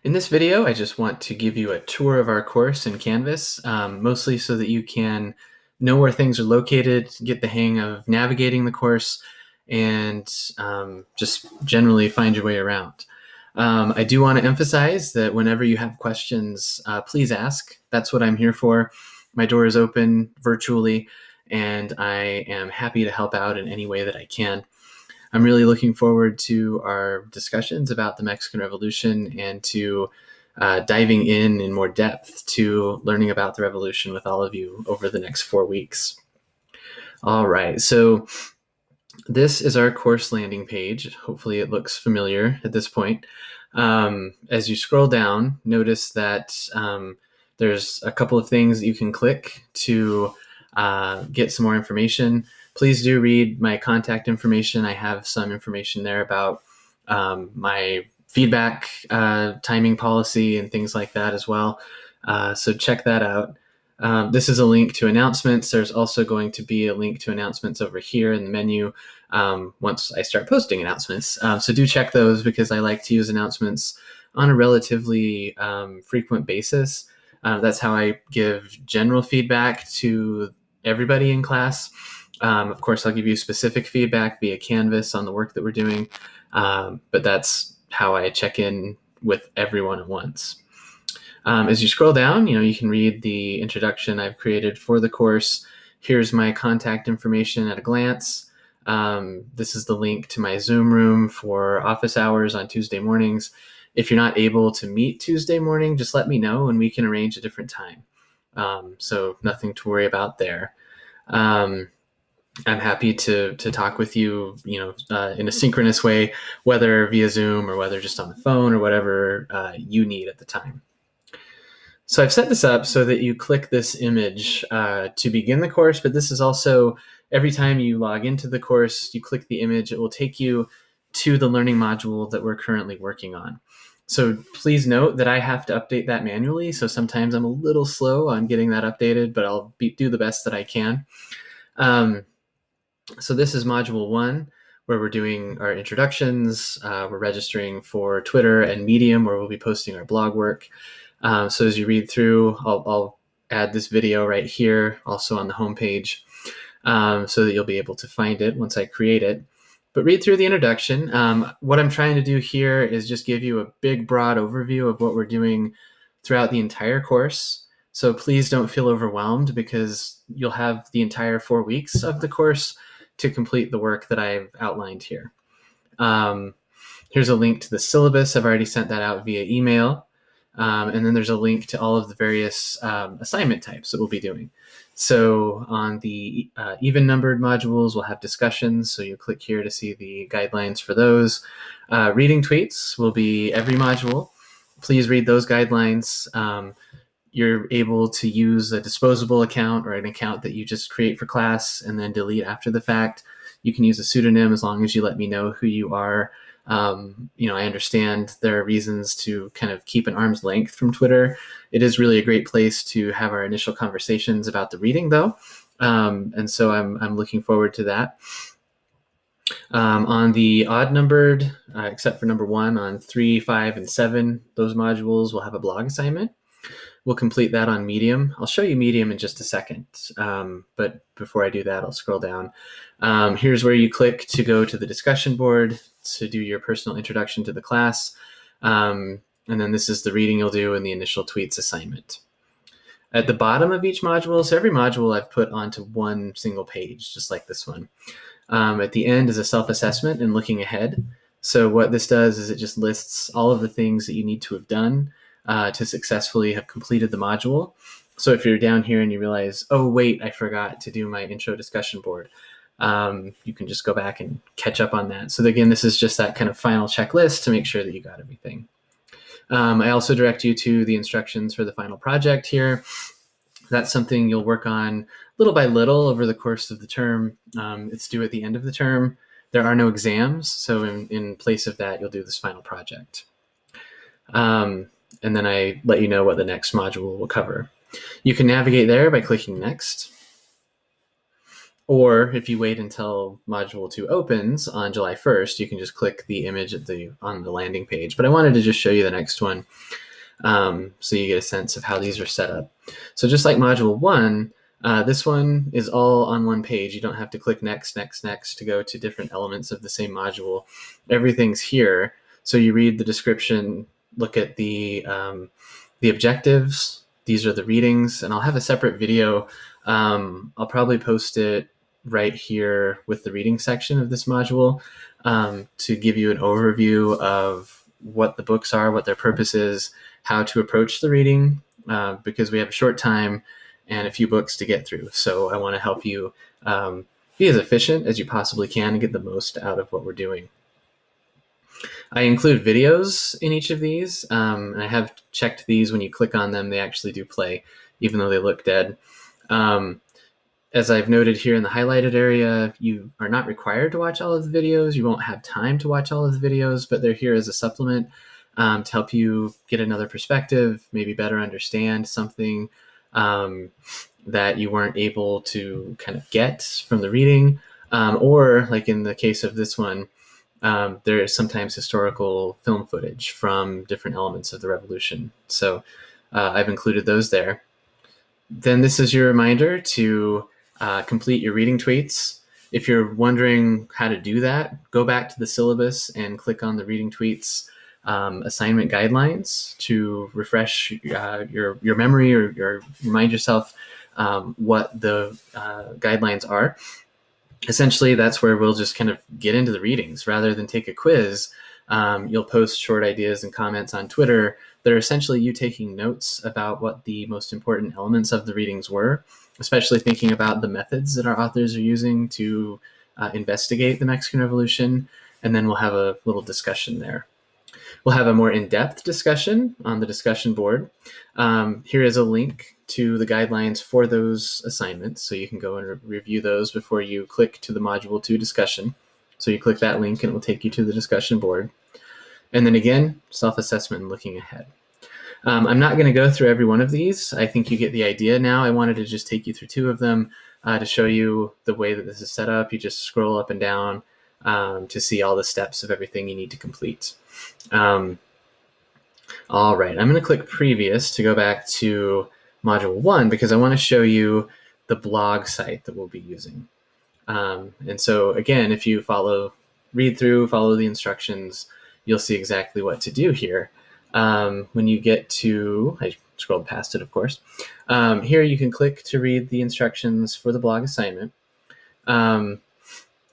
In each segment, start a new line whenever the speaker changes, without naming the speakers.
In this video, I just want to give you a tour of our course in Canvas, mostly so that you can know where things are located, get the hang of navigating the course, and just generally find your way around. I do want to emphasize that whenever you have questions, please ask. That's what I'm here for. My door is open virtually, and I am happy to help out in any way that I can. I'm really looking forward to our discussions about the Mexican Revolution and to diving in more depth to learning about the revolution with all of you over the next 4 weeks. All right, so this is our course landing page. Hopefully it looks familiar at this point. As you scroll down, notice that there's a couple of things that you can click to get some more information. Please do read my contact information. I have some information there about my feedback timing policy and things like that as well. So check that out. This is a link to announcements. There's also going to be a link to announcements over here in the menu once I start posting announcements. So do check those because I like to use announcements on a relatively frequent basis. That's how I give general feedback to everybody in class. Of course, I'll give you specific feedback via Canvas on the work that we're doing, but that's how I check in with everyone at once. As you scroll down, you can read the introduction I've created for the course. Here's my contact information at a glance. This is the link to my Zoom room for office hours on Tuesday mornings. If you're not able to meet Tuesday morning, just let me know and we can arrange a different time. So nothing to worry about there. I'm happy to talk with you, in a synchronous way, whether via Zoom or whether just on the phone or whatever you need at the time. So I've set this up so that you click this image to begin the course, but this is also every time you log into the course, you click the image, it will take you to the learning module that we're currently working on. So please note that I have to update that manually. So sometimes I'm a little slow on getting that updated, but I'll do the best that I can. So this is module 1, where we're doing our introductions. We're registering for Twitter and Medium, where we'll be posting our blog work. So as you read through, I'll add this video right here, also on the homepage, so that you'll be able to find it once I create it. But read through the introduction. What I'm trying to do here is just give you a big, broad overview of what we're doing throughout the entire course. So please don't feel overwhelmed because you'll have the entire 4 weeks of the course to complete the work that I've outlined here. Here's a link to the syllabus. I've already sent that out via email. And then there's a link to all of the various assignment types that we'll be doing. So on the even numbered modules, we'll have discussions. So you click here to see the guidelines for those. Reading tweets will be every module. Please read those guidelines. You're able to use a disposable account or an account that you just create for class and then delete after the fact. You can use a pseudonym as long as you let me know who you are. I understand there are reasons to kind of keep an arm's length from Twitter. It is really a great place to have our initial conversations about the reading, though. And so I'm looking forward to that. On the odd numbered, except for number 1, on 3, 5, and 7, those modules will have a blog assignment. We'll complete that on Medium. I'll show you Medium in just a second. But before I do that, I'll scroll down. Here's where you click to go to the discussion board to do your personal introduction to the class. And then this is the reading you'll do in the initial tweets assignment. At the bottom of each module, so every module I've put onto one single page, just like this one. At the end is a self-assessment and looking ahead. So what this does is it just lists all of the things that you need to have done to successfully have completed the module. So if you're down here and you realize, oh, wait, I forgot to do my intro discussion board, you can just go back and catch up on that. So again, this is just that kind of final checklist to make sure that you got everything. I also direct you to the instructions for the final project here. That's something you'll work on little by little over the course of the term. It's due at the end of the term. There are no exams, so in place of that, you'll do this final project. And then I let you know what the next module will cover. You can navigate there by clicking Next. Or if you wait until Module 2 opens on July 1st, you can just click the image on the landing page. But I wanted to just show you the next one so you get a sense of how these are set up. So just like Module 1, this one is all on one page. You don't have to click next, next, next to go to different elements of the same module. Everything's here. So you read the description, look at the objectives. These are the readings, and I'll have a separate video. I'll probably post it right here with the reading section of this module to give you an overview of what the books are, what their purpose is, how to approach the reading, because we have a short time and a few books to get through. So I want to help you be as efficient as you possibly can and get the most out of what we're doing. I include videos in each of these, and I have checked these. When you click on them, they actually do play, even though they look dead. As I've noted here in the highlighted area, you are not required to watch all of the videos. You won't have time to watch all of the videos, but they're here as a supplement to help you get another perspective, maybe better understand something that you weren't able to kind of get from the reading. Or like in the case of this one, there is sometimes historical film footage from different elements of the revolution. So I've included those there. Then this is your reminder to complete your reading tweets. If you're wondering how to do that, go back to the syllabus and click on the reading tweets assignment guidelines to refresh your memory or remind yourself what the guidelines are. Essentially, that's where we'll just kind of get into the readings rather than take a quiz. You'll post short ideas and comments on Twitter that are essentially you taking notes about what the most important elements of the readings were, especially thinking about the methods that our authors are using to investigate the Mexican Revolution. And then we'll have a little discussion there. We'll have a more in-depth discussion on the discussion board. Here is a link to the guidelines for those assignments, so you can go and review those before you click to the Module 2 discussion. So you click that link and it will take you to the discussion board. And then again, self-assessment and looking ahead. I'm not going to go through every one of these. I think you get the idea now. I wanted to just take you through two of them to show you the way that this is set up. You just scroll up and down to see all the steps of everything you need to complete. All right, I'm going to click previous to go back to Module 1 because I want to show you the blog site that we'll be using. And so again, if you read through, follow the instructions, you'll see exactly what to do here. When you get to, I scrolled past it, of course. Here you can click to read the instructions for the blog assignment. And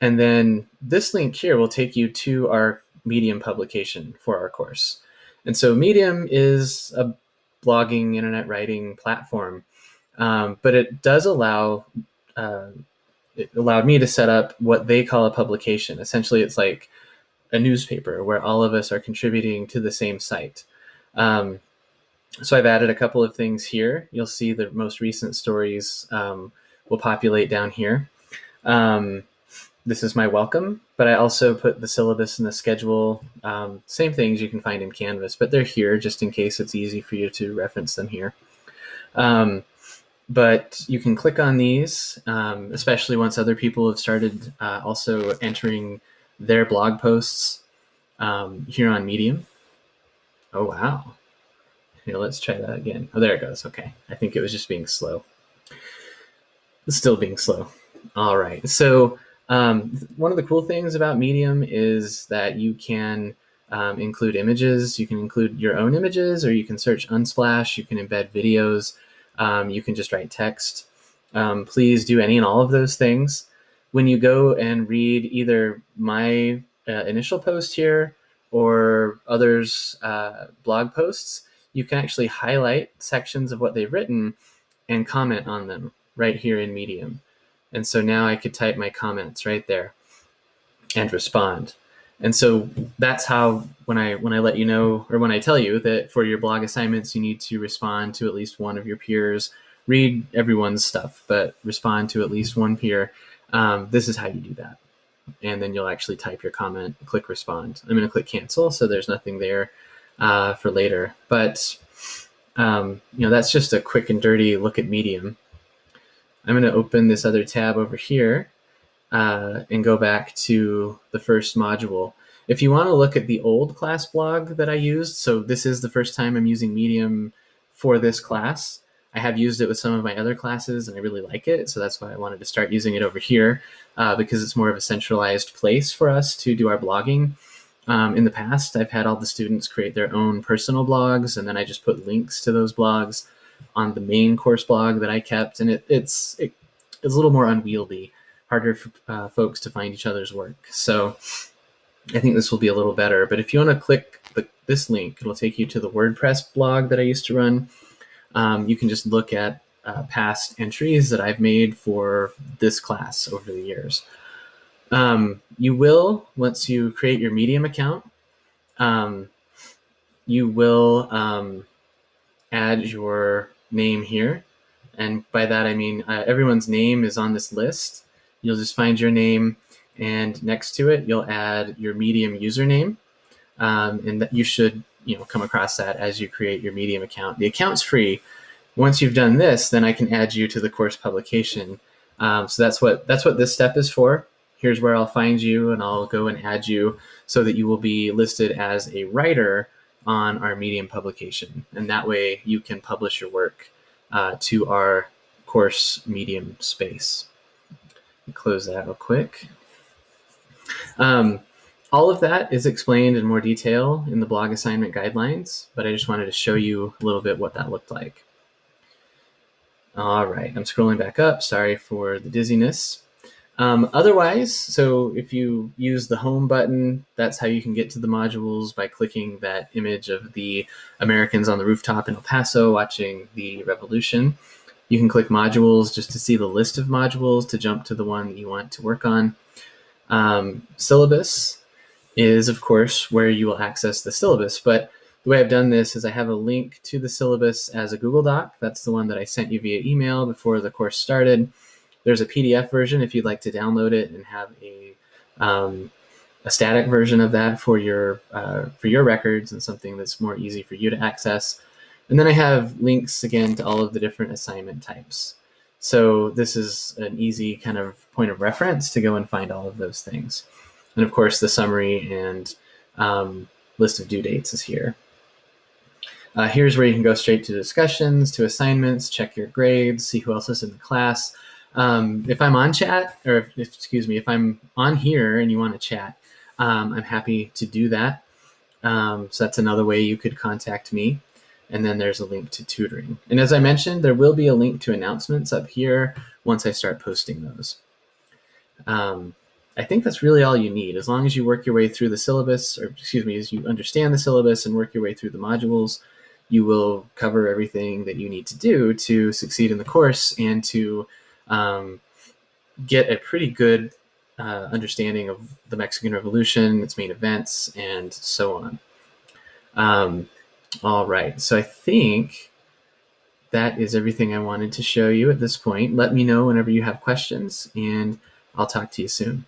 then this link here will take you to our Medium publication for our course. And so Medium is a blogging, internet writing platform, but it does allow, it allowed me to set up what they call a publication. Essentially, it's like a newspaper where all of us are contributing to the same site. So I've added a couple of things here. You'll see the most recent stories will populate down here. This is my welcome, but I also put the syllabus and the schedule, same things you can find in Canvas, but they're here just in case it's easy for you to reference them here. But you can click on these, especially once other people have started also entering their blog posts here on Medium. Oh, wow. Here, let's try that again. Oh, there it goes. Okay. I think it was just being slow. It's still being slow. All right. So one of the cool things about Medium is that you can include images. You can include your own images, or you can search Unsplash. You can embed videos. You can just write text. Please do any and all of those things. When you go and read either my initial post here or others' blog posts, you can actually highlight sections of what they've written and comment on them right here in Medium. And so now I could type my comments right there and respond. And so that's how when I let you know, or when I tell you that for your blog assignments, you need to respond to at least one of your peers, read everyone's stuff, but respond to at least one peer. This is how you do that. And then you'll actually type your comment, click respond. I'm going to click cancel, so there's nothing there for later. But that's just a quick and dirty look at Medium. I'm going to open this other tab over here and go back to the first module. If you want to look at the old class blog that I used, so this is the first time I'm using Medium for this class. I have used it with some of my other classes and I really like it. So that's why I wanted to start using it over here because it's more of a centralized place for us to do our blogging. In the past, I've had all the students create their own personal blogs, and then I just put links to those blogs on the main course blog that I kept, and it's a little more unwieldy, harder for folks to find each other's work. So I think this will be a little better. But if you want to click this link, it'll take you to the WordPress blog that I used to run. You can just look at past entries that I've made for this class over the years. You will, once you create your Medium account, you will add your name here. And by that, I mean everyone's name is on this list. You'll just find your name, and next to it, you'll add your Medium username. And that you should come across that as you create your Medium account. The account's free. Once you've done this, then I can add you to the course publication. So that's what this step is for. Here's where I'll find you, and I'll go and add you so that you will be listed as a writer on our Medium publication. And that way you can publish your work to our course Medium space. Close that real quick. All of that is explained in more detail in the blog assignment guidelines, but I just wanted to show you a little bit what that looked like. All right, I'm scrolling back up. Sorry for the dizziness. Otherwise, so if you use the home button, that's how you can get to the modules by clicking that image of the Americans on the rooftop in El Paso watching the revolution. You can click modules just to see the list of modules to jump to the one that you want to work on. Syllabus is, of course, where you will access the syllabus, but the way I've done this is I have a link to the syllabus as a Google Doc. That's the one that I sent you via email before the course started. There's a PDF version if you'd like to download it and have a static version of that for your records and something that's more easy for you to access. And then I have links again to all of the different assignment types. So this is an easy kind of point of reference to go and find all of those things. And of course, the summary and list of due dates is here. Here's where you can go straight to discussions, to assignments, check your grades, see who else is in the class. If I'm on chat, or if I'm on here and you want to chat, I'm happy to do that. So that's another way you could contact me. And then there's a link to tutoring. And as I mentioned, there will be a link to announcements up here once I start posting those. I think that's really all you need. As long as you work your way through the syllabus, as you understand the syllabus and work your way through the modules, you will cover everything that you need to do to succeed in the course and to get a pretty good understanding of the Mexican Revolution, its main events, and so on. All right, so I think that is everything I wanted to show you at this point. Let me know whenever you have questions, and I'll talk to you soon.